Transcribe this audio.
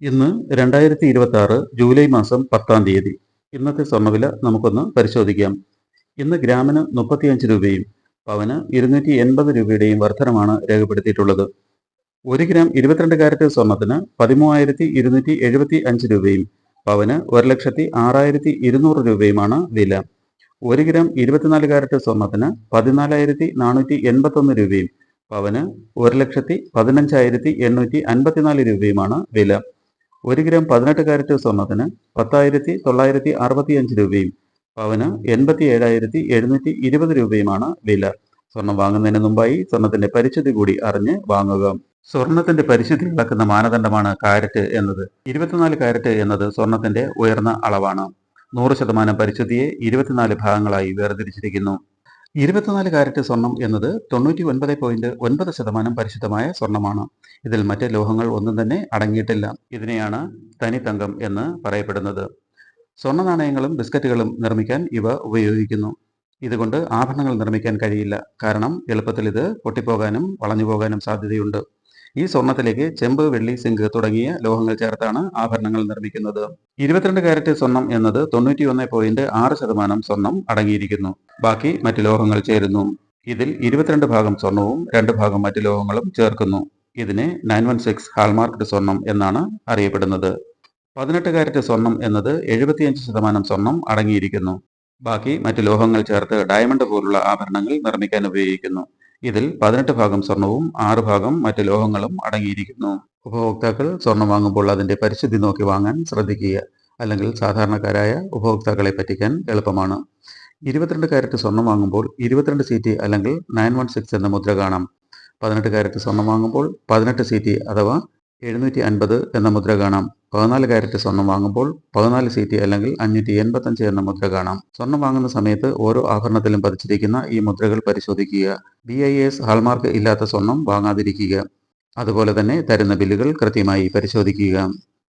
ഇന്ന് 2026 ജൂലൈ മാസം 10-ാം തീയതി. ഇന്നത്തെ സ്വർണ്ണവില നമുക്കൊന്ന് പരിശോധിക്കാം. ഇന്ന് ഗ്രാമിന് 35 രൂപയും പവന് 280 രൂപയുടെയും വർധനമാണ് രേഖപ്പെടുത്തിയിട്ടുള്ളത്. 1 ഗ്രാം 22 കാരറ്റ് സ്വർണത്തിന് 13,275 രൂപയും പവന് 1,06,200 രൂപയുമാണ് വില. 1 ഗ്രാം 24 കാരറ്റ് സ്വർണത്തിന് 14,481 രൂപയും പവന് 1,15,854 രൂപയുമാണ് വില. 1 ഗ്രാം 18 കാരറ്റ് സ്വർണത്തിന് 10,965 രൂപയും പവന് 87,720 രൂപയുമാണ് വില. സ്വർണം വാങ്ങുന്നതിന് മുമ്പായി സ്വർണത്തിന്റെ പരിശുദ്ധി കൂടി അറിഞ്ഞ് വാങ്ങുക. സ്വർണത്തിന്റെ പരിശുദ്ധി അളക്കുന്ന മാനദണ്ഡമാണ് കാരറ്റ് എന്നത്. 24 കാരറ്റ് എന്നത് സ്വർണത്തിന്റെ ഉയർന്ന അളവാണ്. 100% പരിശുദ്ധിയെ 24 ഭാഗങ്ങളായി വേർതിരിച്ചിരിക്കുന്നു. 24 കാരറ്റ് സ്വർണം എന്നത് 99.9% പരിശുദ്ധമായ സ്വർണമാണ്. ഇതിൽ മറ്റ് ലോഹങ്ങൾ ഒന്നും തന്നെ അടങ്ങിയിട്ടില്ല. ഇതിനെയാണ് തനിത്തങ്കം എന്ന് പറയപ്പെടുന്നത്. സ്വർണ്ണ നാണയങ്ങളും ബിസ്ക്കറ്റുകളും നിർമ്മിക്കാൻ ഇവ ഉപയോഗിക്കുന്നു. ഇതുകൊണ്ട് ആഭരണങ്ങൾ നിർമ്മിക്കാൻ കഴിയില്ല. കാരണം എളുപ്പത്തിൽ ഇത് പൊട്ടിപ്പോകാനും വളഞ്ഞു പോകാനും സാധ്യതയുണ്ട്. ഈ സ്വർണത്തിലേക്ക് ചെമ്പ്, വെള്ളി, സിങ്ക് തുടങ്ങിയ ലോഹങ്ങൾ ചേർത്താണ് ആഭരണങ്ങൾ നിർമ്മിക്കുന്നത്. 22 കാരറ്റ് സ്വർണം എന്നത് 91.6% സ്വർണം അടങ്ങിയിരിക്കുന്നു. ബാക്കി മറ്റ് ലോഹങ്ങൾ ചേരുന്നു. ഇതിൽ 22 ഭാഗം സ്വർണവും 2 ഭാഗം മറ്റ് ലോഹങ്ങളും ചേർക്കുന്നു. ഇതിനെ 916 ഹാൾമാർക്ക്ഡ് സ്വർണം എന്നാണ് അറിയപ്പെടുന്നത്. 18 കാരറ്റ് സ്വർണം എന്നത് 75% സ്വർണം അടങ്ങിയിരിക്കുന്നു. ബാക്കി മറ്റ് ലോഹങ്ങൾ ചേർത്ത് ഡയമണ്ട് പോലുള്ള ആഭരണങ്ങൾ നിർമ്മിക്കാൻ ഉപയോഗിക്കുന്നു. ഇതിൽ 18 ഭാഗം സ്വർണവും 6 ഭാഗം മറ്റ് ലോഹങ്ങളും അടങ്ങിയിരിക്കുന്നു. ഉപഭോക്താക്കൾ സ്വർണം വാങ്ങുമ്പോൾ അതിന്റെ പരിശുദ്ധി നോക്കി വാങ്ങാൻ ശ്രദ്ധിക്കുക. അല്ലെങ്കിൽ സാധാരണക്കാരായ ഉപഭോക്താക്കളെ പറ്റിക്കാൻ എളുപ്പമാണ്. 22 കാരറ്റ് സ്വർണം വാങ്ങുമ്പോൾ 22 CT അല്ലെങ്കിൽ 916 എന്ന മുദ്ര കാണാം. 18 കാരറ്റ് സ്വർണം വാങ്ങുമ്പോൾ 18 CT അഥവാ 750 എന്ന മുദ്ര കാണാം. 14 കാരറ്റ് സ്വർണം വാങ്ങുമ്പോൾ 14 CT അല്ലെങ്കിൽ 585 എന്ന മുദ്ര കാണാം. സ്വർണം വാങ്ങുന്ന സമയത്ത് ഓരോ ആഭരണത്തിലും പതിച്ചിരിക്കുന്ന ഈ മുദ്രകൾ പരിശോധിക്കുക. BIS ഹാൾമാർക്ക് ഇല്ലാത്ത സ്വർണം വാങ്ങാതിരിക്കുക. അതുപോലെ തന്നെ തരുന്ന ബില്ലുകൾ കൃത്യമായി പരിശോധിക്കുക.